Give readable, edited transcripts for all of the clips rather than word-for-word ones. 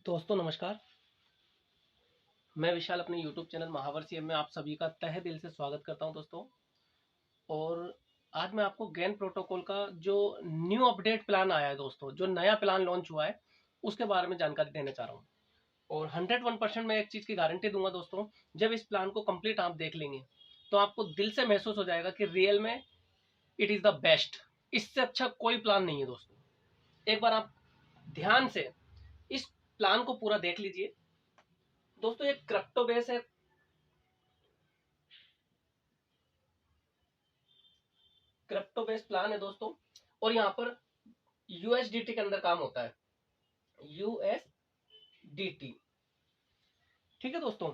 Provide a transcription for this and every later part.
दोस्तों नमस्कार। मैं विशाल अपने YouTube चैनल महावर सीएम में आप सभी का तहे दिल से स्वागत करता हूं दोस्तों। और आज मैं आपको गेन प्रोटोकॉल का जो न्यू अपडेट प्लान आया है दोस्तों, जो नया प्लान लॉन्च हुआ है उसके बारे में जानकारी देना चाह रहा हूं। और 101% मैं एक चीज़ की गारंटी दूंगा दोस्तों, जब इस प्लान को कंप्लीट आप देख लेंगे तो आपको दिल से महसूस हो जाएगा कि रियल में इट इज़ द बेस्ट। इससे अच्छा कोई प्लान नहीं है दोस्तों। एक बार आप ध्यान से इस प्लान को पूरा देख लीजिए दोस्तों। एक क्रिप्टो बेस है, क्रिप्टो बेस्ड प्लान है दोस्तों। और यहाँ पर यूएसडीटी के अंदर काम होता है, यूएसडीटी। ठीक है दोस्तों।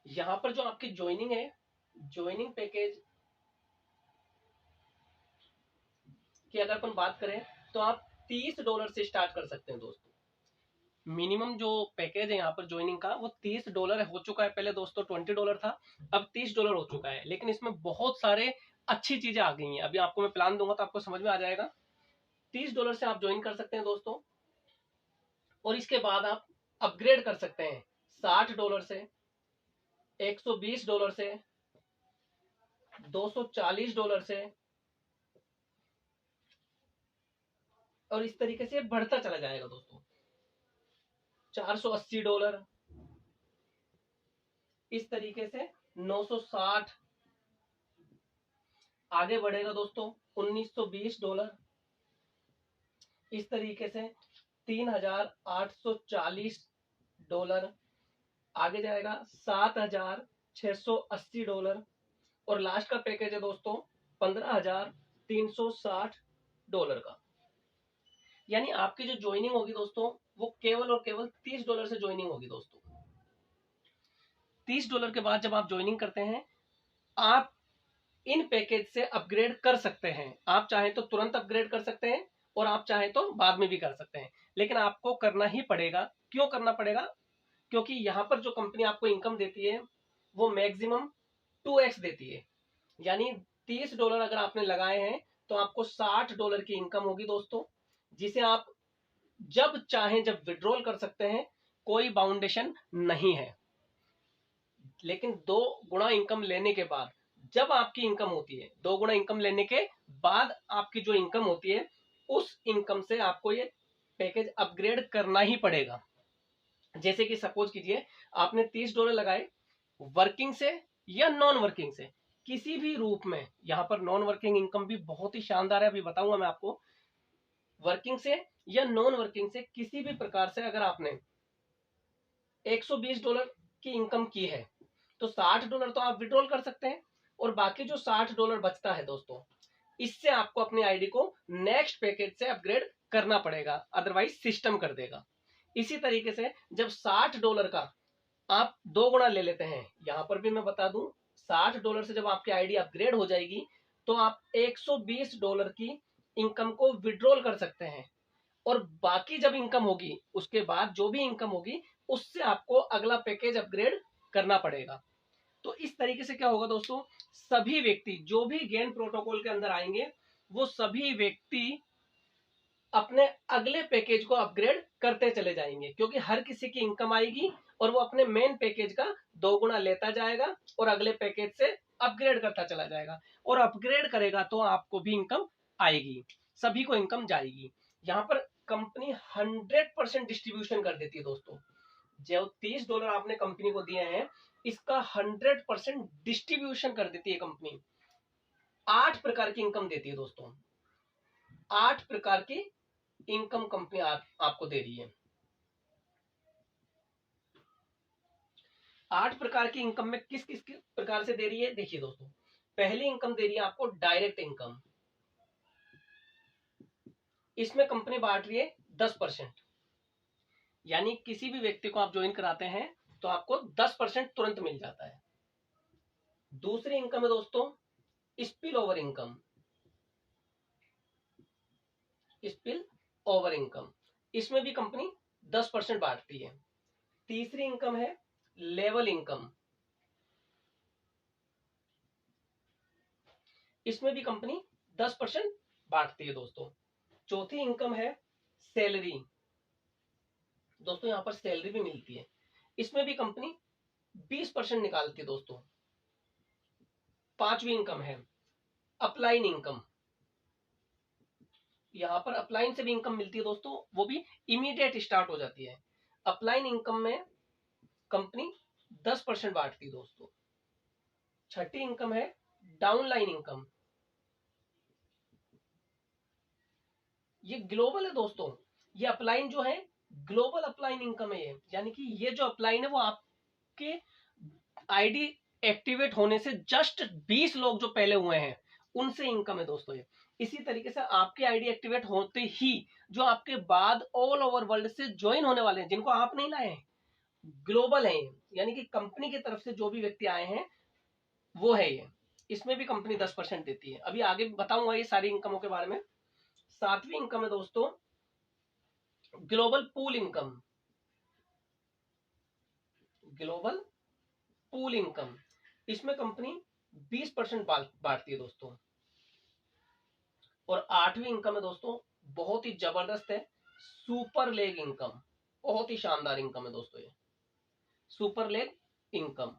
यहाँ पर जो आपकी ज्वाइनिंग है, ज्वाइनिंग पैकेज की अगर अपन बात करें तो आप $30 से स्टार्ट कर सकते हैं दोस्तों। मिनिमम जो पैकेज है यहाँ पर ज्वाइनिंग का वो $30 हो चुका है। पहले दोस्तों $20 था, अब $30 हो चुका है। लेकिन इसमें बहुत सारे अच्छी चीजें आ गई हैं। अभी आपको मैं प्लान दूंगा तो आपको समझ में आ जाएगा। $30 से आप ज्वाइन कर सकते हैं दोस्तों। और इसके बाद आप अपग्रेड कर सकते हैं $60 से, $120 से, $240 से, और इस तरीके से बढ़ता चला जाएगा दोस्तों। $480, इस तरीके से 960, आगे बढ़ेगा दोस्तों $1920, इस तरीके से $3840, आगे जाएगा $7680, और लास्ट का पैकेज है दोस्तों $15,360 का। यानी आपकी जो ज्वाइनिंग होगी दोस्तों वो केवल और केवल $30 से ज्वाइनिंग होगी दोस्तों। $30 के बाद जब आप ज्वाइनिंग करते हैं, आप इन पैकेज से अपग्रेड कर सकते हैं। आप चाहें तो तुरंत अपग्रेड कर सकते हैं और आप चाहें तो बाद में भी कर सकते हैं, लेकिन आपको करना ही पड़ेगा। क्यों करना पड़ेगा? क्योंकि यहाँ पर जो कंपनी आपको इनकम देती है वो मैक्सिमम 2x देती है। यानी $30 अगर आपने लगाए हैं तो आपको $60 की इनकम होगी दोस्तों, जिसे आप जब चाहें जब विड्रॉल कर सकते हैं। कोई बाउंडेशन नहीं है। लेकिन 2 गुना इनकम लेने के बाद जब आपकी इनकम होती है, 2 गुना इनकम लेने के बाद आपकी जो इनकम होती है उस इनकम से आपको ये पैकेज अपग्रेड करना ही पड़ेगा। जैसे कि सपोज कीजिए आपने $30 लगाए, वर्किंग से या नॉन वर्किंग से किसी भी रूप में। यहाँ पर नॉन वर्किंग इनकम भी बहुत ही शानदार है, अभी बताऊंगा मैं आपको। वर्किंग से या नॉन वर्किंग से किसी भी प्रकार से अगर आपने $120 की इनकम की है तो $60 तो आप विड्रॉल कर सकते हैं। और बाकी जो $60 बचता है दोस्तों, इससे आपको अपनी आईडी को नेक्स्ट पैकेज से अपग्रेड करना पड़ेगा, अदरवाइज सिस्टम कर देगा। इसी तरीके से जब $60 का आप 2 गुना ले लेते हैं, यहां पर भी मैं बता दूं, $60 से जब आपकी आईडी अपग्रेड हो जाएगी तो आप $120 की इनकम को विड्रॉल कर सकते हैं। और बाकी जब इनकम होगी, उसके बाद जो भी इनकम होगी उससे आपको अगला पैकेज अपग्रेड करना पड़ेगा। तो इस तरीके से क्या होगा दोस्तों, सभी व्यक्ति जो भी गेन प्रोटोकॉल के अंदर आएंगे वो सभी व्यक्ति अपने अगले पैकेज को अपग्रेड करते चले जाएंगे, क्योंकि हर किसी की इनकम आएगी और वो अपने मेन पैकेज का 2 गुना लेता जाएगा और अगले पैकेज से अपग्रेड करता चला जाएगा। और अपग्रेड करेगा तो आपको भी इनकम आएगी, सभी को इनकम जाएगी। यहाँ पर कंपनी 100% डिस्ट्रीब्यूशन कर देती है दोस्तों। जो $30 आपने कंपनी को दिए हैं, इसका 100% डिस्ट्रीब्यूशन कर देती है कंपनी। 8 प्रकार की इनकम देती है दोस्तों, 8 प्रकार की इनकम कंपनी आपको दे रही है। 8 प्रकार की इनकम में किस किस प्रकार से दे रही है, देखिए दोस्तों। पहली इनकम दे रही है आपको डायरेक्ट इनकम। इसमें कंपनी बांट रही है 10%। यानी किसी भी व्यक्ति को आप ज्वाइन कराते हैं तो आपको 10% तुरंत मिल जाता है। दूसरी इनकम है दोस्तों spill over income. Spill over income, इसमें भी कंपनी 10% बांटती है। तीसरी इनकम है लेवल इनकम। इसमें भी कंपनी 10% बांटती है दोस्तों। चौथी इनकम है सैलरी, दोस्तों यहाँ पर सैलरी भी मिलती है, इसमें भी कंपनी 20% निकालती है दोस्तों। पांचवी इनकम है अपलाइन इनकम। यहाँ पर अपलाइन से भी इनकम मिलती है दोस्तों, वो भी इमीडिएट स्टार्ट हो जाती है। अपलाइन इनकम में कंपनी 10% बांटती है दोस्तों। छठी इनकम है डाउनलाइन इनकम। ये ग्लोबल है दोस्तों, ये अपलाइन जो है ग्लोबल अपलाइन इनकम है ये, यानी कि ये जो अपलाइन है वो आपके आईडी एक्टिवेट होने से जस्ट 20 लोग जो पहले हुए हैं उनसे इनकम है दोस्तों ये। इसी तरीके से आपके आईडी एक्टिवेट होते ही जो आपके बाद ऑल ओवर वर्ल्ड से ज्वाइन होने वाले हैं, जिनको आप नहीं लाए हैं, ग्लोबल है, यानी कि कंपनी की तरफ से जो भी व्यक्ति आए हैं वो है ये। इसमें भी कंपनी 10% देती है। अभी आगे बताऊंगा ये सारी इनकमों के बारे में। सातवीं इनकम है दोस्तों global pool income. Global pool income, इसमें कंपनी 20% बांटती है दोस्तों। और आठवीं इनकम है दोस्तों, बहुत ही जबरदस्त है, सुपर लेग इनकम। बहुत ही शानदार इनकम है दोस्तों ये सुपर लेग इनकम।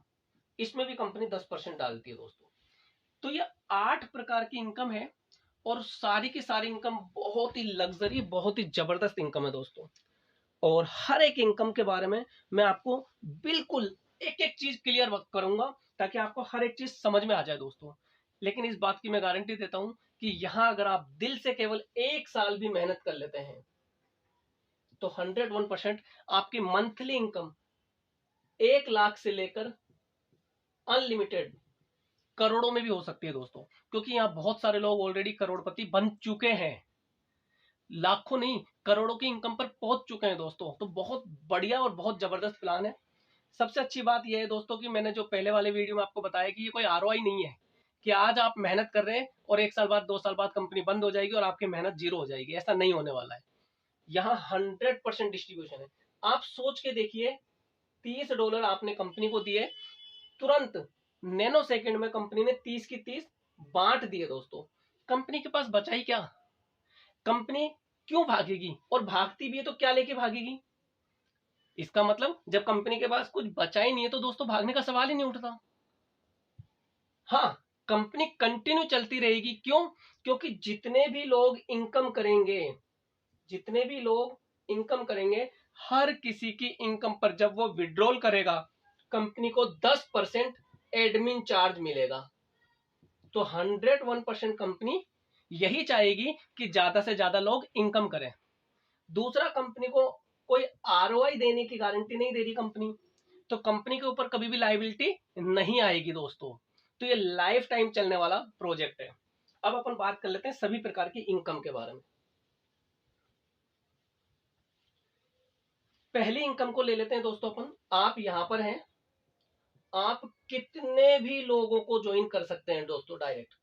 इसमें भी कंपनी 10% डालती है दोस्तों। तो ये 8 प्रकार की इनकम है और सारी की सारी इनकम बहुत ही लग्जरी, बहुत ही जबरदस्त इनकम है दोस्तों। और हर एक इनकम के बारे में मैं आपको बिल्कुल एक एक चीज क्लियर करूंगा ताकि आपको हर एक चीज समझ में आ जाए दोस्तों। लेकिन इस बात की मैं गारंटी देता हूं कि यहां अगर आप दिल से केवल 1 साल भी मेहनत कर लेते हैं तो 101% आपकी मंथली इनकम 1 लाख से लेकर अनलिमिटेड करोड़ों में भी हो सकती है दोस्तों, क्योंकि यहाँ बहुत सारे लोग ऑलरेडी करोड़पति बन चुके हैं, लाखों नहीं करोड़ों की इनकम पर पहुंच चुके हैं दोस्तों। तो बहुत बढ़िया और बहुत जबरदस्त प्लान है। सबसे अच्छी बात यह है दोस्तों कि मैंने जो पहले वाले वीडियो में आपको बताया कि ये कोई आरओआई नहीं है कि आज आप मेहनत कर रहे हैं और 1 साल बाद 2 साल बाद कंपनी बंद हो जाएगी और आपकी मेहनत जीरो हो जाएगी। ऐसा नहीं होने वाला है। यहाँ 100% डिस्ट्रीब्यूशन है। आप सोच के देखिए, $30 आपने कंपनी को दिए, तुरंत नैनो सेकंड में कंपनी ने 30 की 30 बांट दिए दोस्तों। कंपनी के पास बचा ही क्या? कंपनी क्यों भागेगी? और भागती भी है तो क्या लेके भागेगी? इसका मतलब जब कंपनी के पास कुछ बचा ही नहीं है तो दोस्तों भागने का सवाल ही नहीं उठता। हाँ, कंपनी कंटिन्यू चलती रहेगी। क्यों? क्योंकि जितने भी लोग इनकम करेंगे, जितने भी लोग इनकम करेंगे, हर किसी की इनकम पर जब वो विड्रॉल करेगा कंपनी को 10% एडमिन चार्ज मिलेगा। तो 101% कंपनी यही चाहेगी कि ज्यादा से ज्यादा लोग इनकम करें। दूसरा, कंपनी को कोई आरओआई देने की गारंटी नहीं दे रही कंपनी, तो कंपनी के ऊपर कभी भी लायबिलिटी नहीं आएगी दोस्तों। तो ये लाइफ टाइम चलने वाला प्रोजेक्ट है। अब अपन बात कर लेते हैं सभी प्रकार की इनकम के बारे में। पहली इनकम को ले लेते हैं दोस्तों अपन। आप यहां पर हैं, आप कितने भी लोगों को ज्वाइन कर सकते हैं दोस्तों डायरेक्ट।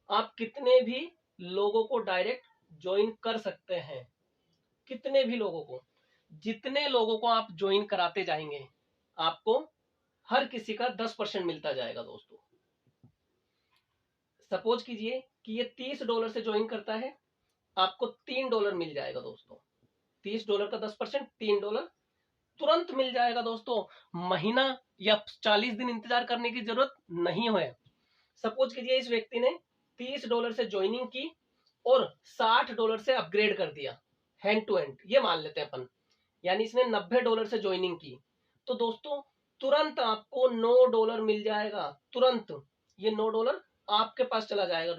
आप कितने भी लोगों को डायरेक्ट ज्वाइन कर सकते हैं, कितने भी लोगों को। जितने लोगों को आप ज्वाइन कराते जाएंगे आपको हर किसी का 10% मिलता जाएगा दोस्तों। सपोज कीजिए कि ये $30 से ज्वाइन करता है, आपको $3 मिल जाएगा दोस्तों। $30 का 10% $3 तुरंत मिल जाएगा दोस्तों। महीना या 40 दिन इंतजार करने की जरूरत नहीं है। सपोज कीजिए इस व्यक्ति ने $30 से ज्वाइनिंग की और $60 से अपग्रेड कर दिया हैंड टू हैंड, ये मान लेते हैं अपन, यानी इसने $90 से ज्वाइनिंग की, तो दोस्तों तुरंत आपको $9 मिल जाएगा। तुरंत ये $9 आपके पास चला जाएगा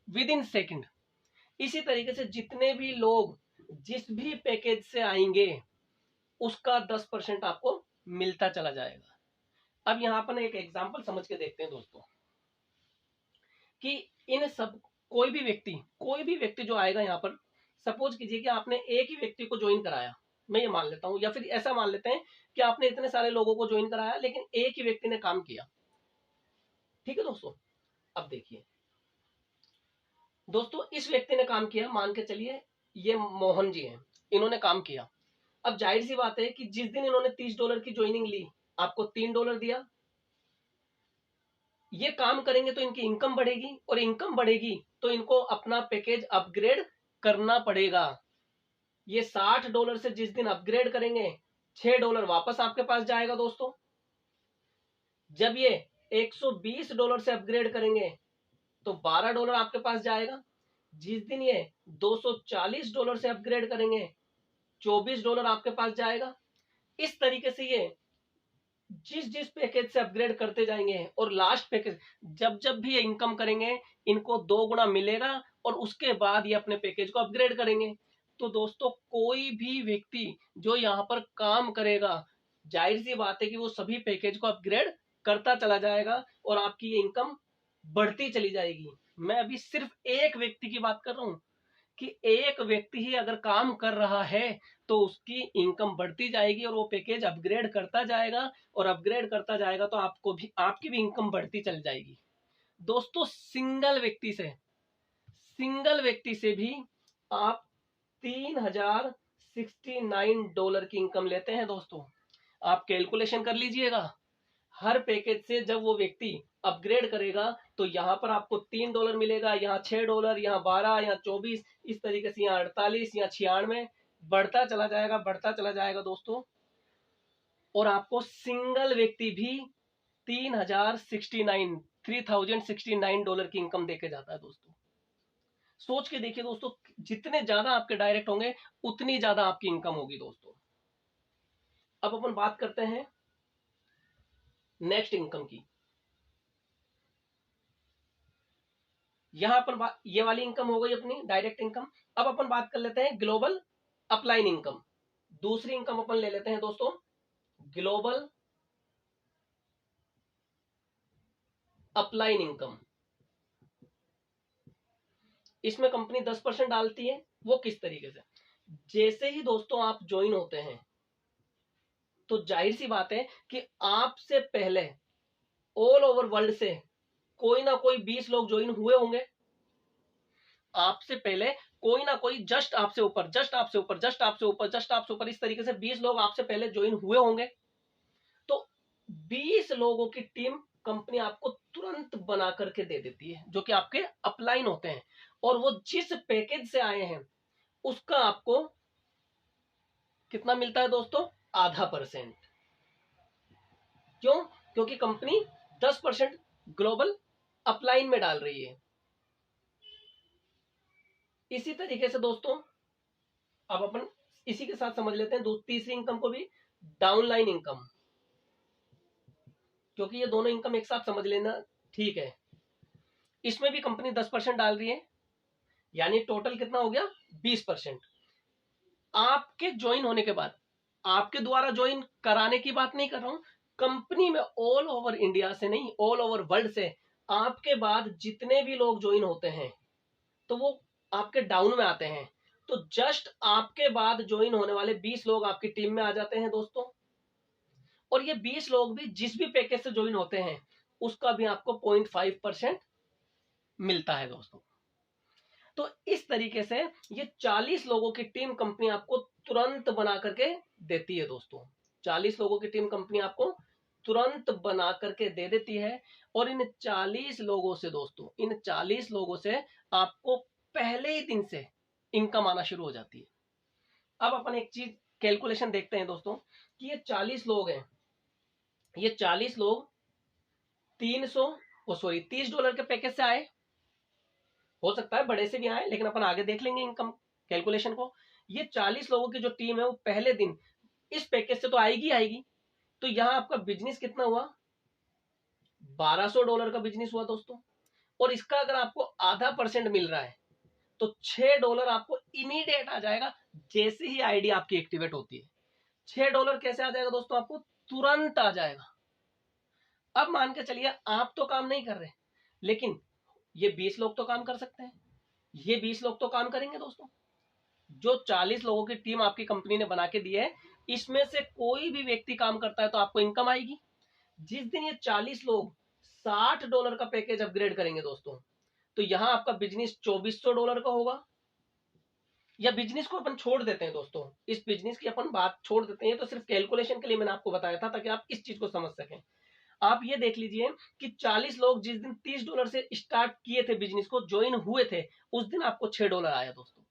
विद इन सेकेंड। इसी तरीके से जितने भी लोग जिस भी पैकेज से आएंगे उसका 10% आपको मिलता चला जाएगा। अब यहां पर एक एग्जांपल समझ के देखते हैं दोस्तों कि इन सब कोई भी व्यक्ति जो आएगा यहाँ पर, सपोज कीजिए कि आपने एक ही व्यक्ति को ज्वाइन कराया, मैं ये मान लेता हूं, या फिर ऐसा मान लेते हैं कि आपने इतने सारे लोगों को ज्वाइन कराया लेकिन एक ही व्यक्ति ने काम किया। ठीक है दोस्तों, अब देखिए दोस्तों, इस व्यक्ति ने काम किया, मान के चलिए ये मोहन जी हैं, इन्होंने काम किया। अब जाहिर सी बात है कि जिस दिन इन्होंने $30 की ज्वाइनिंग ली आपको $3 दिया। ये काम करेंगे तो इनकी इनकम बढ़ेगी और इनकम बढ़ेगी तो इनको अपना पैकेज अपग्रेड करना पड़ेगा। ये $60 से जिस दिन अपग्रेड करेंगे $6 वापस आपके पास जाएगा दोस्तों। जब ये $120 से अपग्रेड करेंगे तो $12 आपके पास जाएगा। जिस दिन ये $240 से अपग्रेड करेंगे $24 आपके पास जाएगा। इस तरीके से ये जिस जिस पैकेज से अपग्रेड करते जाएंगे और लास्ट पैकेज जब जब भी ये इनकम करेंगे इनको 2 गुना मिलेगा और उसके बाद ये अपने पैकेज को अपग्रेड करेंगे। तो दोस्तों कोई भी व्यक्ति जो यहाँ पर काम करेगा जाहिर सी बात है कि वो सभी पैकेज को अपग्रेड करता चला जाएगा और आपकी ये इनकम बढ़ती चली जाएगी। मैं अभी सिर्फ एक व्यक्ति की बात कर रहा हूँ कि एक व्यक्ति ही अगर काम कर रहा है तो उसकी इनकम बढ़ती जाएगी और वो पैकेज अपग्रेड करता जाएगा और अपग्रेड करता जाएगा तो आपकी भी इनकम बढ़ती चल जाएगी। दोस्तों सिंगल व्यक्ति से भी आप $3069 की इनकम लेते हैं दोस्तों। आप कैलकुलेशन कर लीजिएगा। हर पैकेज से जब वो व्यक्ति अपग्रेड करेगा तो यहाँ पर आपको $3 मिलेगा, यहाँ $6, यहाँ 12, यहाँ 24, इस तरीके से यहाँ 48, यहाँ 96 बढ़ता चला जाएगा दोस्तों। और आपको सिंगल व्यक्ति भी $3069 की इनकम देके जाता है दोस्तों। सोच के देखिए दोस्तों, जितने ज्यादा आपके डायरेक्ट होंगे उतनी ज्यादा आपकी इनकम होगी दोस्तों। अब अपन बात करते हैं नेक्स्ट इनकम की। यहां अपन ये वाली इनकम हो गई अपनी डायरेक्ट इनकम। अब अपन बात कर लेते हैं ग्लोबल अपलाइन इनकम। दूसरी इनकम अपन ले लेते हैं दोस्तों ग्लोबल अपलाइन इनकम। इसमें कंपनी 10% डालती है। वो किस तरीके से, जैसे ही दोस्तों आप ज्वाइन होते हैं तो जाहिर सी बात है कि आपसे पहले ऑल ओवर वर्ल्ड से कोई ना कोई 20 लोग ज्वाइन हुए होंगे। आपसे पहले कोई ना कोई जस्ट आपसे ऊपर इस तरीके से 20 लोग आपसे पहले ज्वाइन हुए होंगे। तो 20 लोगों की टीम कंपनी आपको तुरंत बना करके दे देती है जो कि आपके अपलाइन होते हैं और वो जिस पैकेज से आए हैं उसका आपको कितना मिलता है दोस्तों, %0.5%। क्यों? क्योंकि कंपनी 10% ग्लोबल अपलाइन में डाल रही है। इसी तरीके से दोस्तों अब अपन इसी के साथ समझ लेते हैं तीसरी इनकम को भी, डाउनलाइन इनकम। क्योंकि ये दोनों इनकम एक साथ समझ लेना ठीक है। इसमें भी कंपनी 10% डाल रही है, यानी टोटल कितना हो गया 20%। आपके ज्वाइन होने के बाद, आपके द्वारा ज्वाइन कराने की बात नहीं कर रहा हूं, कंपनी में ऑल ओवर इंडिया से नहीं, ऑल ओवर वर्ल्ड से आपके बाद जितने भी लोग ज्वाइन होते हैं तो वो आपके डाउन में आते हैं। तो जस्ट आपके बाद ज्वाइन होने वाले 20 लोग आपकी टीम में आ जाते हैं दोस्तों। और ये 20 लोग भी जिस भी पैकेज से ज्वाइन होते हैं उसका भी आपको 0.5% मिलता है दोस्तों। तो इस तरीके से ये 40 लोगों की टीम कंपनी आपको तुरंत बना करके देती है दोस्तों। 40 लोगों की टीम कंपनी आपको तुरंत बना करके दे देती है। और इन 40 लोगों से दोस्तों, इन 40 लोगों से आपको पहले ही दिन से इनकम आना शुरू हो जाती है। अब अपन एक चीज कैलकुलेशन देखते हैं दोस्तों कि ये 40 लोग हैं, ये 40 लोग $30 के पैकेज से आए, हो सकता है बड़े से भी आए, लेकिन अपन आगे देख लेंगे इनकम कैलकुलेशन को। ये 40 लोगों की जो टीम है वो पहले दिन इस पैकेज से तो आएगी। तो यहां आपका बिजनेस कितना हुआ, $1200 का बिजनेस हुआ दोस्तों। और इसका अगर आपको %0.5% मिल रहा है तो $6 आपको इमीडिएट आ जाएगा जैसे ही आईडी आपकी एक्टिवेट होती है। $6 कैसे आ जाएगा दोस्तों, आपको तुरंत आ जाएगा। अब मान के चलिए आप तो काम नहीं कर रहे, लेकिन ये 20 लोग तो काम कर सकते हैं, ये 20 लोग तो काम करेंगे दोस्तों। जो 40 लोगों की टीम आपकी कंपनी ने बना के दी है, इसमें से कोई भी व्यक्ति काम करता है तो आपको इनकम आएगी। जिस दिन ये 40 लोग $60 का पैकेज अपग्रेड करेंगे दोस्तों, तो यहां आपका बिजनेस $2400 का होगा। या बिजनेस को अपन छोड़ देते हैं दोस्तों, इस बिजनेस की अपन बात छोड़ देते हैं, तो सिर्फ कैलकुलेशन के लिए मैंने आपको बताया था ताकि आप इस चीज को समझ सकें। आप ये देख लीजिए कि 40 लोग जिस दिन $30 से स्टार्ट किए थे बिजनेस को, ज्वाइन हुए थे, उस दिन आपको $6 आया दोस्तों।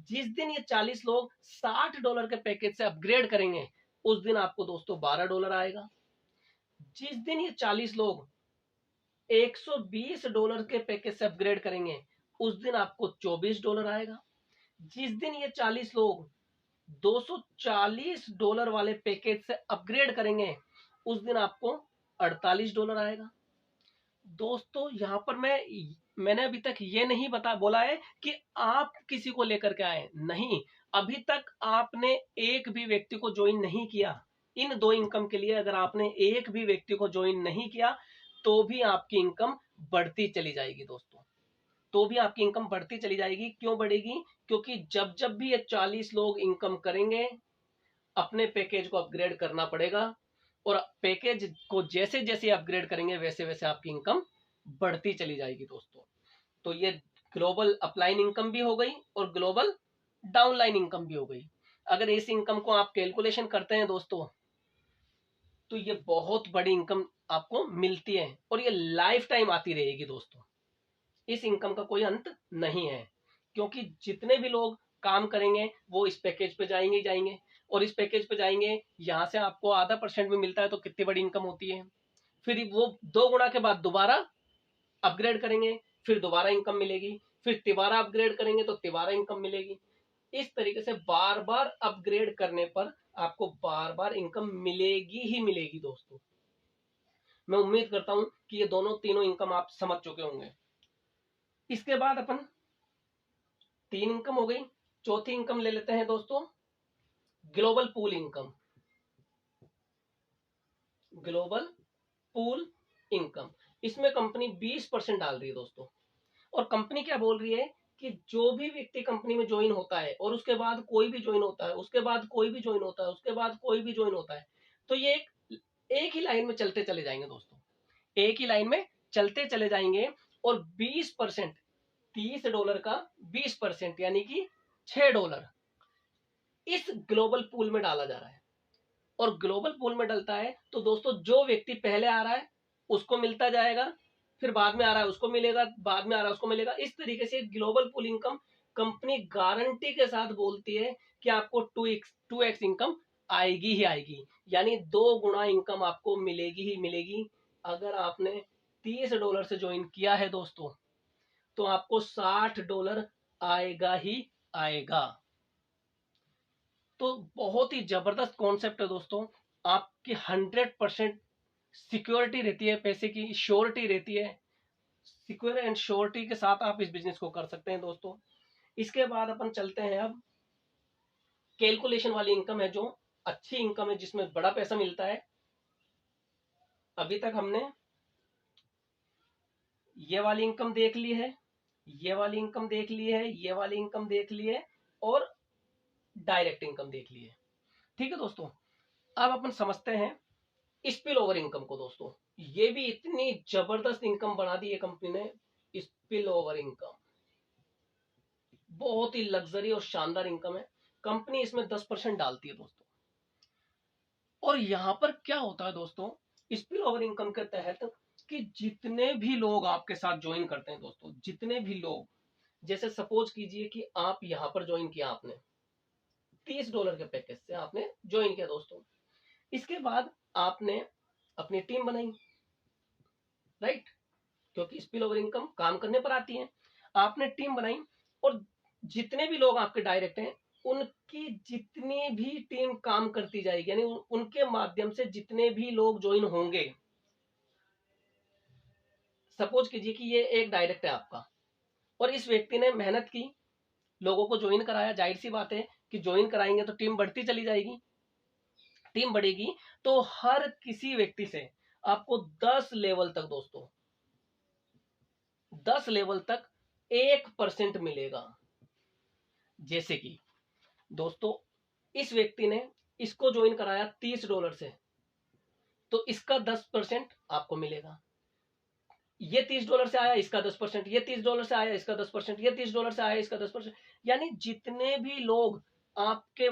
जिस दिन ये 40 लोग $60 के पैकेज से अपग्रेड करेंगे उस दिन आपको दोस्तों $12 आएगा। जिस दिन ये 40 लोग $120 के पैकेज से अपग्रेड करेंगे उस दिन आपको $24 आएगा। जिस दिन ये 40 लोग $240 वाले पैकेज से अपग्रेड करेंगे उस दिन आपको $48 आएगा। दोस्तों यहां पर मैंने अभी तक ये नहीं बोला है कि आप किसी को लेकर के आए, नहीं, अभी तक आपने एक भी व्यक्ति को ज्वाइन नहीं किया। इन 2 इनकम के लिए अगर आपने एक भी व्यक्ति को ज्वाइन नहीं किया तो भी आपकी इनकम बढ़ती चली जाएगी दोस्तों, तो भी आपकी इनकम बढ़ती चली जाएगी। क्यों बढ़ेगी? क्योंकि जब जब भी ये 40 लोग इनकम करेंगे अपने पैकेज को अपग्रेड करना पड़ेगा, और पैकेज को जैसे जैसे अपग्रेड करेंगे वैसे वैसे आपकी इनकम बढ़ती चली जाएगी दोस्तों। तो ये ग्लोबल अपलाइन इनकम भी हो गई और ग्लोबल डाउनलाइन इनकम भी हो गई। अगर इस इनकम को आप कैलकुलेशन करते हैं दोस्तों तो ये बहुत बड़ी इनकम आपको मिलती है और ये लाइफ टाइम आती रहेगी दोस्तों। इस इनकम का कोई अंत नहीं है, क्योंकि जितने भी लोग काम करेंगे वो इस पैकेज पे जाएंगे ही जाएंगे, और इस पैकेज पे जाएंगे, यहाँ से आपको आधा % भी मिलता है तो कितनी बड़ी इनकम होती है। फिर वो 2 गुना के बाद दोबारा अपग्रेड करेंगे, फिर दोबारा इनकम मिलेगी, फिर तिबारा अपग्रेड करेंगे तो तिबारा इनकम मिलेगी। इस तरीके से बार बार अपग्रेड करने पर आपको बार बार इनकम मिलेगी ही मिलेगी दोस्तों। मैं उम्मीद करता हूं कि ये तीनों इनकम आप समझ चुके होंगे। इसके बाद अपन 3 इनकम हो गई, चौथी इनकम ले लेते हैं दोस्तों, global pool income. Global pool income, इसमें कंपनी 20% डाल रही है दोस्तों, और कंपनी क्या बोल रही है कि जो भी व्यक्ति कंपनी में ज्वाइन होता है और उसके बाद कोई भी ज्वाइन होता है, उसके बाद कोई भी ज्वाइन होता है, उसके बाद कोई भी ज्वाइन होता है, तो ये एक ही लाइन में चलते चले जाएंगे दोस्तों, एक ही लाइन में चलते चले जाएंगे, और 20% $30 का 20% यानी कि $6 इस ग्लोबल पूल में डाला जा रहा है। और ग्लोबल पूल में डलता है तो दोस्तों जो व्यक्ति पहले आ रहा है उसको मिलता जाएगा, फिर बाद में आ रहा है उसको मिलेगा, बाद में आ रहा है उसको मिलेगा। इस तरीके से global pool income company guarantee के साथ बोलती है कि आपको 2x इनकम आएगी ही आएगी, यानी 2 गुना इनकम आपको मिलेगी ही मिलेगी। अगर आपने $30 से ज्वाइन किया है दोस्तों तो आपको $60 आएगा ही आएगा। तो बहुत ही जबरदस्त कॉन्सेप्ट है दोस्तों, आपकी 100% सिक्योरिटी रहती है, पैसे की श्योरिटी रहती है, सिक्योर एंड श्योरिटी के साथ आप इस बिजनेस को कर सकते हैं दोस्तों। इसके बाद अपन चलते हैं अब कैलकुलेशन वाली इनकम है, जो अच्छी इनकम है जिसमें बड़ा पैसा मिलता है। अभी तक हमने ये वाली इनकम देख ली है, ये वाली इनकम देख ली है, ये वाली इनकम देख ली है, और डायरेक्ट इनकम देख ली है। ठीक है दोस्तों, अब अपन समझते हैं स्पिल ओवर इनकम को दोस्तों। ये भी इतनी जबरदस्त इनकम बना दी है कंपनी ने, स्पिल ओवर इनकम बहुत ही लग्जरी और शानदार इनकम है। कंपनी इसमें 10% डालती है दोस्तों। और यहां पर क्या होता है दोस्तों स्पिल ओवर इनकम के तहत, कि जितने भी लोग आपके साथ ज्वाइन करते हैं दोस्तों, जितने भी लोग, जैसे सपोज कीजिए कि आप यहां पर ज्वाइन किया, आपने $30 के पैकेज से आपने ज्वाइन किया दोस्तों, इसके बाद आपने अपनी टीम बनाई, राइट, क्योंकि स्पिल ओवर इनकम काम करने पर आती है। आपने टीम बनाई और जितने भी लोग आपके डायरेक्ट हैं उनकी जितनी भी टीम काम करती जाएगी, यानी उनके माध्यम से जितने भी लोग ज्वाइन होंगे। सपोज कीजिए कि ये एक डायरेक्ट है आपका, और इस व्यक्ति ने मेहनत की, लोगों को ज्वाइन कराया, जाहिर सी बात है कि ज्वाइन कराएंगे तो टीम बढ़ती चली जाएगी, टीम बढ़ेगी, तो हर किसी व्यक्ति से आपको 10 लेवल तक दोस्तों, 10 लेवल तक 1% मिलेगा। जैसे कि दोस्तों इस व्यक्ति ने इसको ज्वाइन कराया $30 से, तो इसका 10% आपको मिलेगा। ये $30 से आया, इसका 10%, ये $30 से आया, इसका 10%, ये $30 से आया, इसका 10%, यानी जितने भी लोग आपके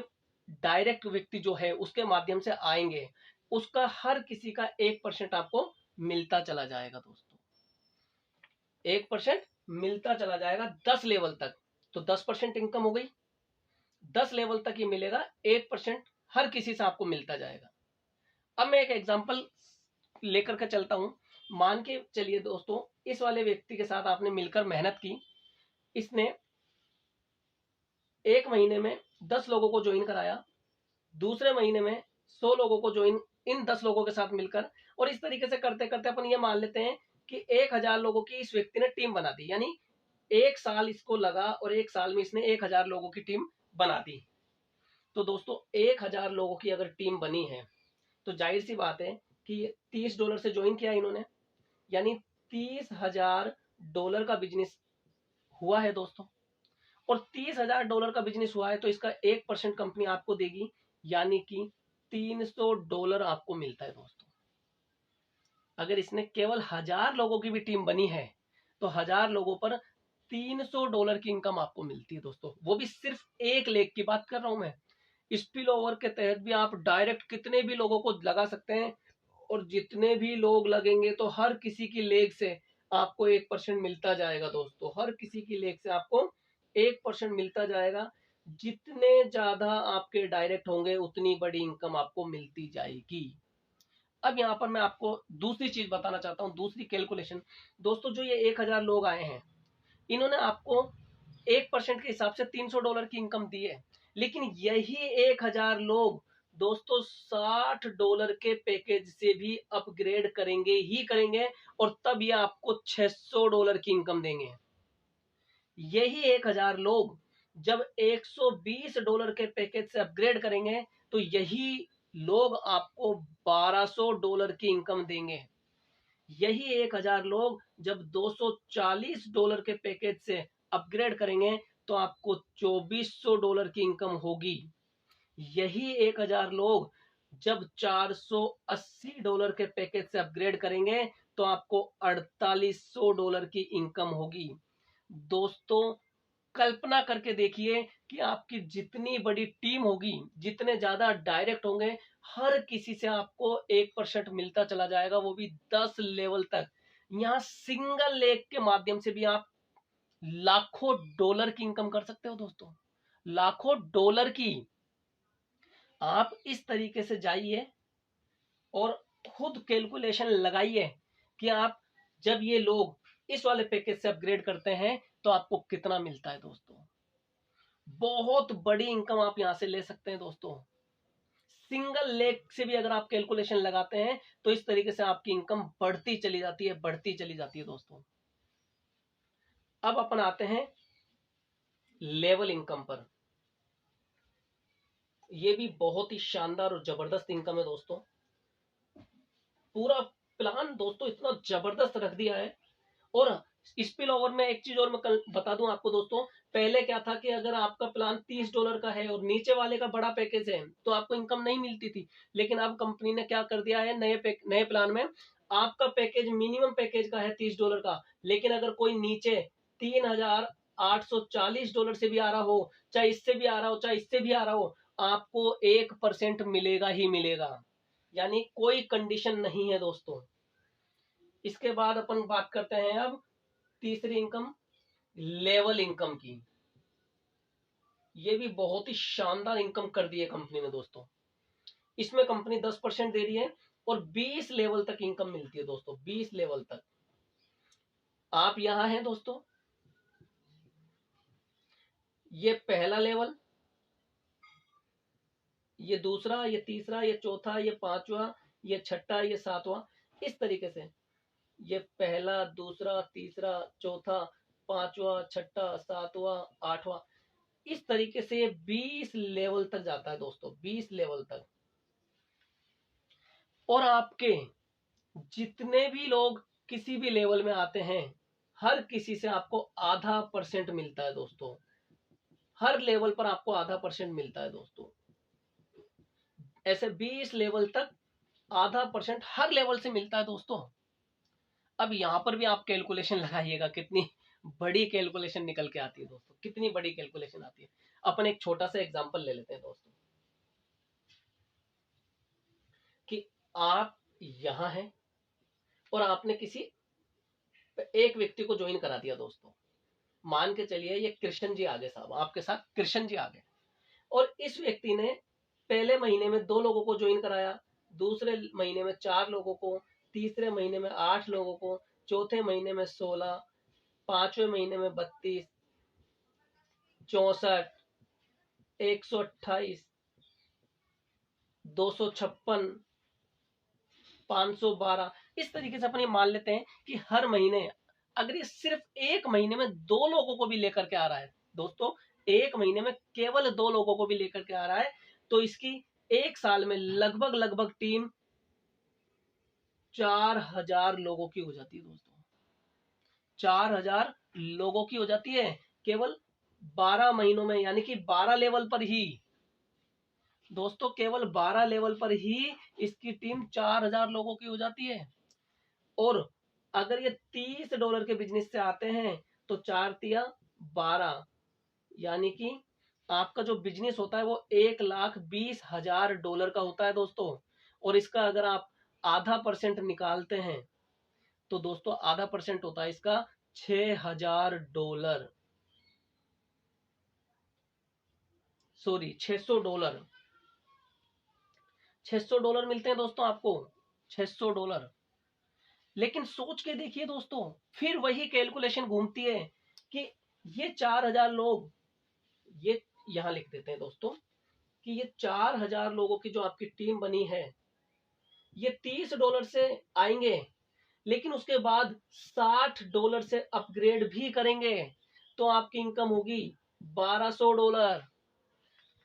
डायरेक्ट व्यक्ति जो है उसके माध्यम से आएंगे, उसका हर किसी का 1% आपको मिलता चला जाएगा दोस्तों, 1% मिलता चला जाएगा 10 लेवल तक। तो 10% इनकम हो गई। 10 लेवल तक ही मिलेगा, 1% हर किसी से आपको मिलता जाएगा। अब मैं एक एग्जांपल लेकर के चलता हूं। मान के चलिए दोस्तों, इस वाले व्यक्ति के साथ आपने मिलकर मेहनत की, इसने एक महीने में 10 लोगों को ज्वाइन कराया, दूसरे महीने में 100 लोगों को ज्वाइन, इन 10 लोगों के साथ मिलकर, और इस तरीके से करते करते अपन ये मान लेते हैं कि 1000 लोगों की इस व्यक्ति ने टीम बना दी, यानी 1 साल इसको लगा और 1 साल में इसने 1000 लोगों की टीम बना दी। तो दोस्तों 1000 लोगों की अगर टीम बनी है तो जाहिर सी बात है कि $30 से ज्वाइन किया इन्होंने, यानी $30,000 का बिजनेस हुआ है दोस्तों। और $30,000 का बिजनेस हुआ है तो इसका 1% कंपनी आपको देगी, यानी कि $300 आपको मिलता है दोस्तों। अगर इसने केवल 1000 लोगों की भी टीम बनी है तो 1000 लोगों पर $300 की इनकम आपको मिलती है दोस्तों। वो भी सिर्फ 1 लेग की बात कर रहा हूं मैं। स्पिल ओवर के तहत भी आप डायरेक्ट कितने भी लोगों को लगा सकते हैं, और जितने भी लोग लगेंगे तो हर किसी की लेग से आपको 1% मिलता जाएगा दोस्तों। हर किसी की लेग से आपको 1% मिलता जाएगा। जितने ज्यादा आपके डायरेक्ट होंगे उतनी बड़ी इनकम आपको मिलती जाएगी। अब यहाँ पर मैं आपको दूसरी चीज बताना चाहता हूँ, दूसरी कैलकुलेशन। दोस्तों जो ये 1000 लोग आए हैं, इन्होंने आपको 1% के हिसाब से $300 की इनकम दी है, लेकिन यही 1000 लोग दोस्तों $60 के पैकेज से भी अपग्रेड करेंगे ही करेंगे, और तब ये आपको $600 की इनकम देंगे। यही 1000 लोग जब $120 के पैकेज से अपग्रेड करेंगे तो यही लोग आपको $1200 की इनकम देंगे। यही 1000 लोग जब $240 के पैकेज से अपग्रेड करेंगे तो आपको $2400 की इनकम होगी। यही 1000 लोग जब $480 के पैकेज से अपग्रेड करेंगे तो आपको $4800 की इनकम होगी। दोस्तों कल्पना करके देखिए कि आपकी जितनी बड़ी टीम होगी, जितने ज्यादा डायरेक्ट होंगे, हर किसी से आपको 1% मिलता चला जाएगा, वो भी 10 लेवल तक। यहाँ सिंगल लेग के माध्यम से भी आप लाखों डॉलर की इनकम कर सकते हो दोस्तों, लाखों डॉलर की। आप इस तरीके से जाइए और खुद कैलकुलेशन लगाइए कि आप जब ये लोग इस वाले पैकेज से अपग्रेड करते हैं तो आपको कितना मिलता है दोस्तों। बहुत बड़ी इनकम आप यहां से ले सकते हैं दोस्तों। सिंगल लेग से भी अगर आप कैलकुलेशन लगाते हैं तो इस तरीके से आपकी इनकम बढ़ती चली जाती है, बढ़ती चली जाती है दोस्तों। अब अपन आते हैं लेवल इनकम पर। यह भी बहुत ही शानदार और जबरदस्त इनकम है दोस्तों। पूरा प्लान दोस्तों इतना जबरदस्त रख दिया है। और स्पिल ओवर में एक चीज और मैं कल बता दूं आपको दोस्तों, पहले क्या था कि अगर आपका प्लान $30 का है और नीचे वाले का बड़ा पैकेज है तो आपको इनकम नहीं मिलती थी। लेकिन अब कंपनी ने क्या कर दिया है, नए प्लान में आपका पैकेज मिनिमम पैकेज का है $30 का, लेकिन अगर कोई नीचे $3840 से भी आ रहा हो, चाहे इससे भी आ रहा हो, चाहे इससे भी आ रहा हो, आपको 1% मिलेगा ही मिलेगा, यानी कोई कंडीशन नहीं है दोस्तों। इसके बाद अपन बात करते हैं अब तीसरी इनकम, लेवल इनकम की। ये भी बहुत ही शानदार इनकम कर दी है कंपनी ने दोस्तों। इसमें कंपनी 10% दे रही है और 20 लेवल तक इनकम मिलती है दोस्तों, 20 लेवल तक। आप यहां हैं दोस्तों, ये पहला लेवल, ये दूसरा, ये तीसरा, ये चौथा, ये पांचवा, ये छठा, ये सातवां, इस तरीके से ये पहला, दूसरा, तीसरा, चौथा, पांचवा, छठा, सातवां, आठवां, इस तरीके से ये 20 लेवल तक जाता है दोस्तों, 20 लेवल तक। और आपके जितने भी लोग किसी भी लेवल में आते हैं, हर किसी से आपको ½ % मिलता है दोस्तों। हर लेवल पर आपको ½ % मिलता है दोस्तों। ऐसे 20 लेवल तक ½ % हर लेवल से मिलता है दोस्तों। अब यहां पर भी आप कैलकुलेशन लगाइएगा, कितनी बड़ी कैलकुलेशन निकल के आती है दोस्तों, कितनी बड़ी कैलकुलेशन आती है। अपन एक छोटा सा एग्जांपल ले लेते हैं दोस्तों, कि आप यहां हैं और आपने किसी एक व्यक्ति को ज्वाइन करा दिया दोस्तों। मान के चलिए ये कृष्ण जी आगे, साहब आपके साथ कृष्ण जी आगे। और इस व्यक्ति ने पहले महीने में 2 लोगों को ज्वाइन कराया, दूसरे महीने में 4 लोगों को, तीसरे महीने में 8 लोगों को, चौथे महीने में 16, पांचवें महीने में 32, 64, 128, 256, 512। इस तरीके से अपन ये मान लेते हैं कि हर महीने अगर ये सिर्फ एक महीने में 2 लोगों को भी लेकर के आ रहा है दोस्तों, एक महीने में केवल 2 लोगों को भी लेकर के आ रहा है, तो इसकी एक साल में लगभग टीम 4000 लोगों की हो जाती है दोस्तों। 4000 लोगों की हो जाती है केवल 12 महीनों में, यानी कि 12 लेवल पर ही दोस्तों, केवल 12 लेवल पर ही इसकी टीम 4000 लोगों की हो जाती है। और अगर ये $30 के बिजनेस से आते हैं तो 4 तिया 12, यानी कि आपका जो बिजनेस होता है वो $1,20,000 का होता है दोस्तों। और इसका अगर आप आधा % निकालते हैं तो दोस्तों आधा % होता है इसका $6,000, सॉरी $600, $600 मिलते हैं दोस्तों आपको, $600। लेकिन सोच के देखिए दोस्तों, फिर वही कैलकुलेशन घूमती है कि ये 4000 लोग, ये यहां लिख देते हैं दोस्तों कि ये 4000 लोगों की जो आपकी टीम बनी है, ये $30 से आएंगे, लेकिन उसके बाद $60 से अपग्रेड भी करेंगे तो आपकी इनकम होगी $1200।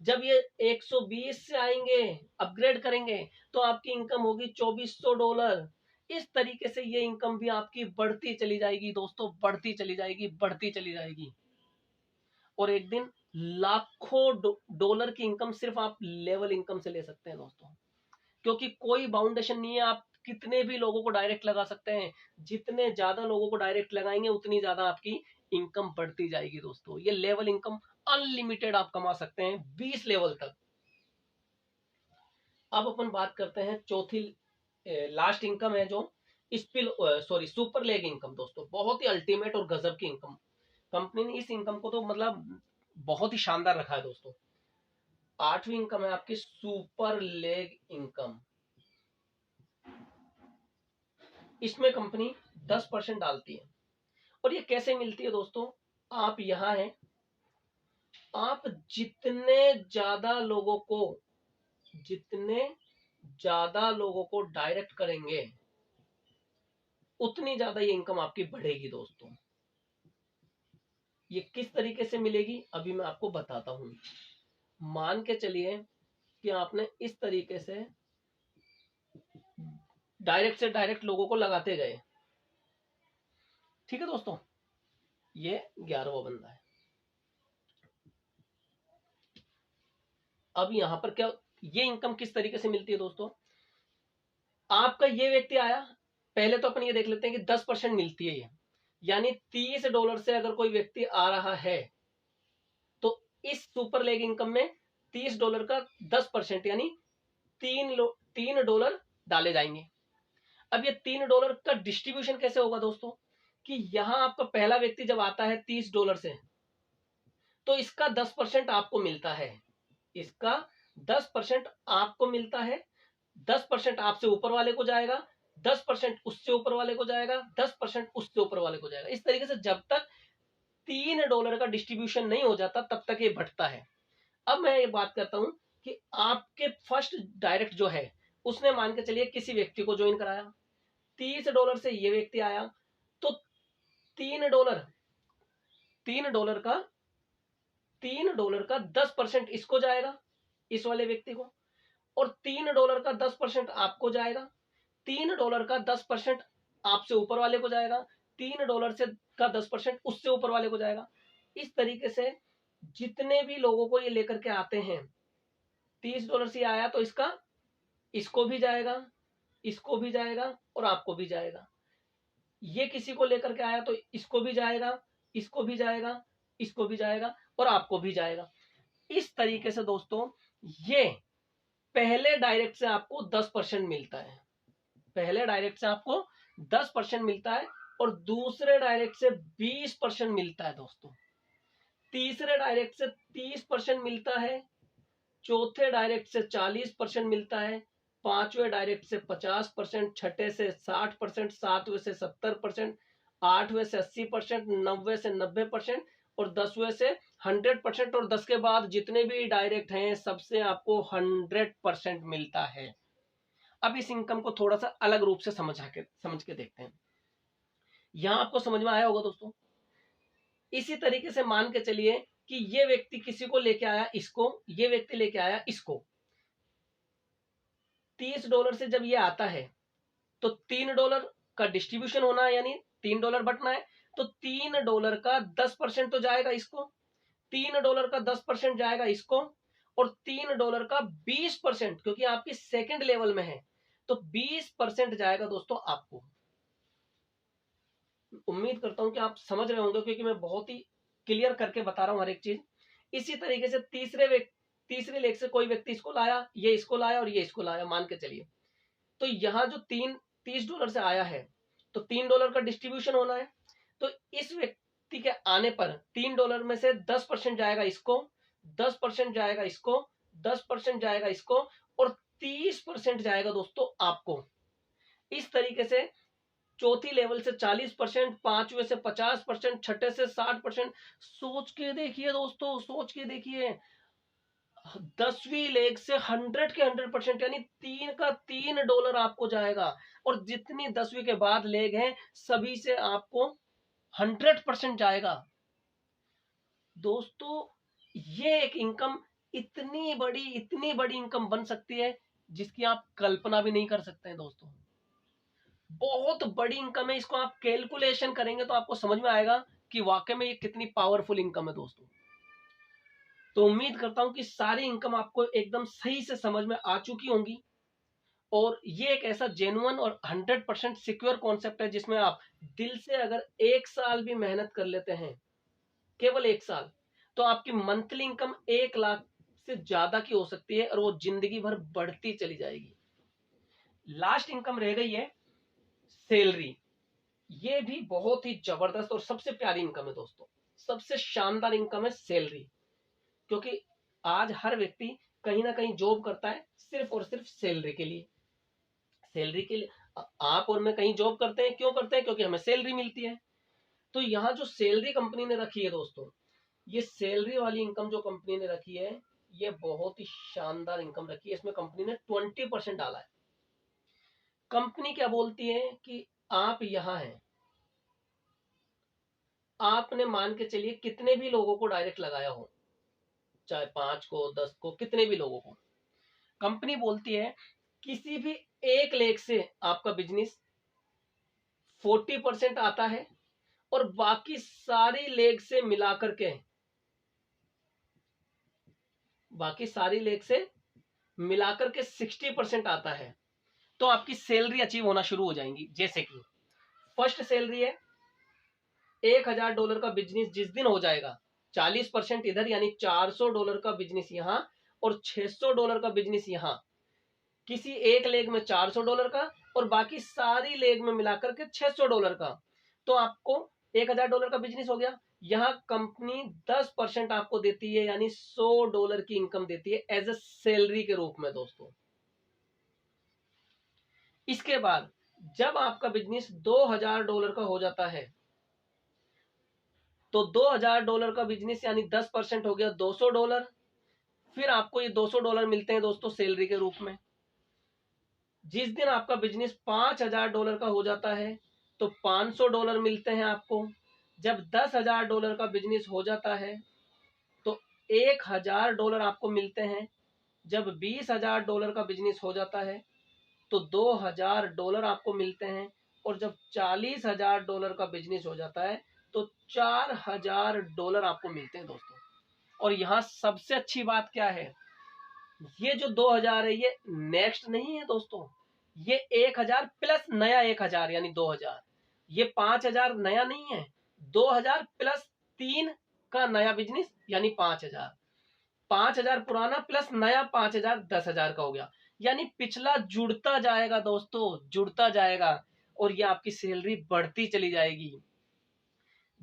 जब ये 120 से आएंगे, अपग्रेड करेंगे, तो आपकी इनकम होगी $2400। इस तरीके से ये इनकम भी आपकी बढ़ती चली जाएगी दोस्तों, बढ़ती चली जाएगी, बढ़ती चली जाएगी। और एक दिन लाखों डॉलर की इनकम सिर्फ आप लेवल इनकम से ले सकते हैं दोस्तों, क्योंकि कोई बाउंडेशन नहीं है। आप कितने भी लोगों को डायरेक्ट लगा सकते हैं, जितने ज्यादा लोगों को डायरेक्ट लगाएंगे उतनी ज्यादा आपकी इनकम बढ़ती जाएगी दोस्तों। ये लेवल इनकम अनलिमिटेड आप कमा सकते हैं 20 लेवल तक। अब अपन बात करते हैं चौथी लास्ट इनकम है, जो सुपर लेग इनकम दोस्तों, बहुत ही अल्टीमेट और गजब की इनकम। कंपनी ने इस इनकम को तो मतलब बहुत ही शानदार रखा है दोस्तों। 8वीं इनकम है आपकी सुपर लेग इनकम। इसमें कंपनी 10% डालती है। और ये कैसे मिलती है दोस्तों, आप यहां हैं, आप जितने ज्यादा लोगों को डायरेक्ट करेंगे उतनी ज्यादा ये इनकम आपकी बढ़ेगी दोस्तों। ये किस तरीके से मिलेगी अभी मैं आपको बताता हूं। मान के चलिए कि आपने इस तरीके से डायरेक्ट लोगों को लगाते गए, ठीक है दोस्तों। ये 11वां बंदा है। अब यहां पर क्या, ये इनकम किस तरीके से मिलती है दोस्तों, आपका ये व्यक्ति आया, पहले तो अपन ये देख लेते हैं कि 10% मिलती है ये, यानी $30 से अगर कोई व्यक्ति आ रहा है तो इस सुपर लेग इनकम में $30 का 10% यानी $3 डाले जाएंगे। अब ये $3 का डिस्ट्रीब्यूशन कैसे होगा दोस्तों, कि यहां आपका पहला व्यक्ति जब आता है $30 से, तो इसका 10% आपको मिलता है, इसका 10% आपको मिलता है, 10% आपसे ऊपर वाले को जाएगा, 10% उससे ऊपर वाले को जाएगा, 10% उससे ऊपर वाले को जाएगा। इस तरीके से जब तक $3 का डिस्ट्रीब्यूशन नहीं हो जाता तब तक ये बढ़ता है। अब मैं ये बात करता हूं कि आपके फर्स्ट डायरेक्ट जो है उसने मान के चलिए किसी व्यक्ति को ज्वाइन कराया, $30 से ये व्यक्ति आया, तो $3 का 10% इसको जाएगा, इस वाले व्यक्ति को, और $3 का 10% आपको जाएगा, $3 का 10% आपसे ऊपर वाले को जाएगा, $3 से का 10% उससे ऊपर वाले को जाएगा। इस तरीके से जितने भी लोगों को ये लेकर के आते हैं, $30 से आया तो इसको भी जाएगा, इसको भी जाएगा और आपको भी जाएगा। ये किसी को लेकर के आया तो इसको भी जाएगा, इसको भी जाएगा, इसको भी जाएगा और आपको भी जाएगा। इस तरीके से दोस्तों ये पहले डायरेक्ट से आपको 10% मिलता है, पहले डायरेक्ट से आपको 10% मिलता है, और दूसरे डायरेक्ट से 20% मिलता है दोस्तों, तीसरे डायरेक्ट से 30% मिलता है, चौथे डायरेक्ट से 40% मिलता है, पांचवें डायरेक्ट से 50%, छठे से 60%, सातवें से 70%, आठवें से 80%, नब्बे से 90% और 10वें से 100%। और 10 के बाद जितने भी डायरेक्ट हैं सबसे आपको 100% मिलता है। अब इस इनकम को थोड़ा सा अलग रूप से समझ के देखते हैं। यहां आपको समझ में आया होगा दोस्तों। इसी तरीके से मान के चलिए कि ये व्यक्ति किसी को लेके आया इसको, ये व्यक्ति लेके आया इसको। $30 से जब ये आता है तो $3 का डिस्ट्रीब्यूशन होना है, यानी $3 बटना है। तो $3 का 10% तो जाएगा इसको, $3 का 10% जाएगा इसको, और $3 का 20%, क्योंकि आपकी सेकंड लेवल में है तो 20% जाएगा दोस्तों आपको। उम्मीद करता हूं कि आप समझ रहे होंगे, क्योंकि मैं बहुत ही क्लियर करके बता रहा हूं हर एक चीज। इसी तरीके से तीसरे लेग से कोई व्यक्ति इसको लाया, ये इसको लाया और ये इसको लाया, मान के चलिए। तो यहाँ जो $30 से आया है तो $3 का डिस्ट्रीब्यूशन होना है। तो इस व्यक्ति के आने पर $3 में से 10% जाएगा इसको, 10% जाएगा इसको, 10% जाएगा इसको, और 30% जाएगा दोस्तों आपको। इस तरीके से चौथी लेवल से 40%, पांचवें से 50%, छठे से 60%। सोच के देखिए दोस्तों, सोच के देखिए, 10वीं लेग से 100 के 100%, यानी $3 आपको जाएगा। और जितनी 10वीं के बाद लेग है सभी से आपको 100% जाएगा। दोस्तों ये एक इनकम इतनी बड़ी इनकम बन सकती है जिसकी आप कल्पना भी नहीं कर सकते हैं दोस्तों। बहुत बड़ी इनकम है। इसको आप कैलकुलेशन करेंगे तो आपको समझ में आएगा कि वाकई में ये कितनी पावरफुल इनकम है दोस्तों। तो उम्मीद करता हूं कि सारी इनकम आपको एकदम सही से समझ में आ चुकी होंगी। और ये एक ऐसा जेन्युइन और 100% सिक्योर कॉन्सेप्ट है जिसमें आप दिल से अगर 1 साल भी मेहनत कर लेते हैं, केवल 1 साल, तो आपकी मंथली इनकम 1 लाख से ज्यादा की हो सकती है और वो जिंदगी भर बढ़ती चली जाएगी। लास्ट इनकम रह गई है सैलरी। ये भी बहुत ही जबरदस्त और सबसे प्यारी इनकम है दोस्तों। सबसे शानदार इनकम है सैलरी, क्योंकि आज हर व्यक्ति कहीं ना कहीं जॉब करता है सिर्फ और सिर्फ सैलरी के लिए। सैलरी के लिए आप और मैं कहीं जॉब करते हैं, क्यों करते हैं? क्योंकि हमें सैलरी मिलती है। तो यहाँ जो सैलरी कंपनी ने रखी है दोस्तों, ये सैलरी वाली इनकम जो कंपनी ने रखी है, ये बहुत ही शानदार इनकम रखी है। इसमें कंपनी ने 20% डाला है। कंपनी क्या बोलती है कि आप यहां हैं, आपने मान के चलिए कितने भी लोगों को डायरेक्ट लगाया हो, चाहे 5 को 10 को, कितने भी लोगों को, कंपनी बोलती है किसी भी एक लेग से आपका बिजनेस 40% आता है और बाकी सारी लेग से मिलाकर के, बाकी सारी लेग से मिलाकर के 60% आता है, तो आपकी सैलरी अचीव होना शुरू हो जाएंगी। जैसे कि फर्स्ट सैलरी है $1000 का बिजनेस जिस दिन हो जाएगा, 40% इधर यानी $400 का बिजनेस यहां और $600 का बिजनेस यहां। किसी एक लेग में $400 का और बाकी सारी लेग में मिलाकर के $600 का, तो आपको $1000 का बिजनेस हो गया। यहां कंपनी 10% आपको देती है, यानी $100 की इनकम देती है एज ए सैलरी के रूप में दोस्तों। इसके बाद जब आपका बिजनेस $2000 का हो जाता है, तो $2000 का बिजनेस यानी 10% हो गया $200। फिर आपको ये $200 मिलते हैं दोस्तों सैलरी के रूप में। जिस दिन आपका बिजनेस $5000 का हो जाता है तो $500 मिलते हैं आपको। जब $10,000 का बिजनेस हो जाता है तो $1000 आपको मिलते हैं। जब $20,000 का बिजनेस हो जाता है तो $2000 आपको मिलते हैं। और जब $40,000 का बिजनेस हो जाता है तो $4000 आपको मिलते हैं दोस्तों। और यहाँ सबसे अच्छी बात क्या है, ये जो 2000 है ये नेक्स्ट नहीं है दोस्तों, ये 1000 प्लस नया 1000 यानी 2000। ये 5000 नया नहीं है, 2000 प्लस 3 का नया बिजनेस यानी 5000। 5000 पुराना प्लस नया 5000, 10,000 का हो गया। यानी पिछला जुड़ता जाएगा दोस्तों, जुड़ता जाएगा और ये आपकी सैलरी बढ़ती चली जाएगी।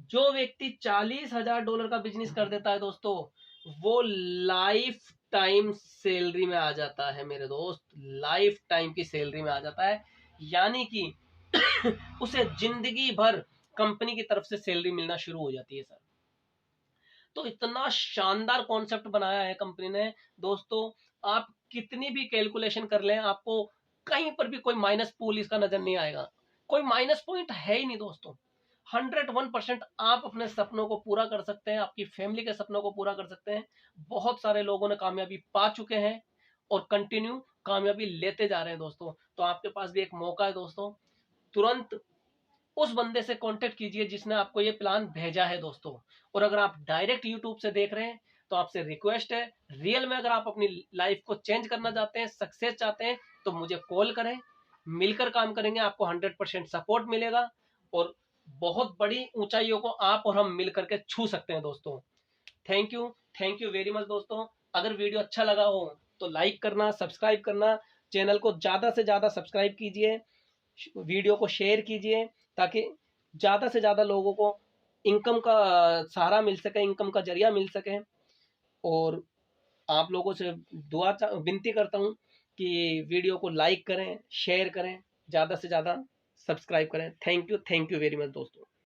जो व्यक्ति $40,000 का बिजनेस कर देता है दोस्तों, वो लाइफ टाइम सैलरी में आ जाता है मेरे दोस्त, लाइफ टाइम की सैलरी में आ जाता है। यानी कि उसे जिंदगी भर कंपनी की तरफ से सैलरी मिलना शुरू हो जाती है सर। तो इतना शानदार कॉन्सेप्ट बनाया है कंपनी ने दोस्तों, आप कितनी भी कैलकुलेशन कर लें, आपको कहीं पर भी कोई माइनस पूल इसका नजर नहीं आएगा, कोई माइनस पॉइंट है ही नहीं दोस्तों। 101% आप अपने सपनों को पूरा कर सकते हैं, आपकी फैमिली के सपनों को पूरा कर सकते हैं। बहुत सारे लोगों ने कामयाबी पा चुके हैं और कंटिन्यू कामयाबी लेते जा रहे हैं दोस्तों। तो आपके पास भी एक मौका है दोस्तों, तुरंत उस बंदे से कांटेक्ट कीजिए जिसने आपको ये प्लान भेजा है दोस्तों। और अगर आप डायरेक्ट यूट्यूब से देख रहे हैं तो आपसे रिक्वेस्ट है, रियल में अगर आप अपनी लाइफ को चेंज करना चाहते हैं, सक्सेस चाहते हैं, तो मुझे कॉल करें, मिलकर काम करेंगे, आपको 100% सपोर्ट मिलेगा और बहुत बड़ी ऊंचाइयों को आप और हम मिलकर के छू सकते हैं दोस्तों। थैंक यू वेरी मच दोस्तों। अगर वीडियो अच्छा लगा हो तो लाइक करना, सब्सक्राइब करना, चैनल को ज्यादा से ज्यादा सब्सक्राइब कीजिए, वीडियो को शेयर कीजिए, ताकि ज्यादा से ज्यादा लोगों को इनकम का सहारा मिल सके, इनकम का जरिया मिल सके। और आप लोगों से विनती करता हूं कि वीडियो को लाइक करें, शेयर करें, ज्यादा से ज्यादा सब्सक्राइब करें। थैंक यू वेरी मच दोस्तों।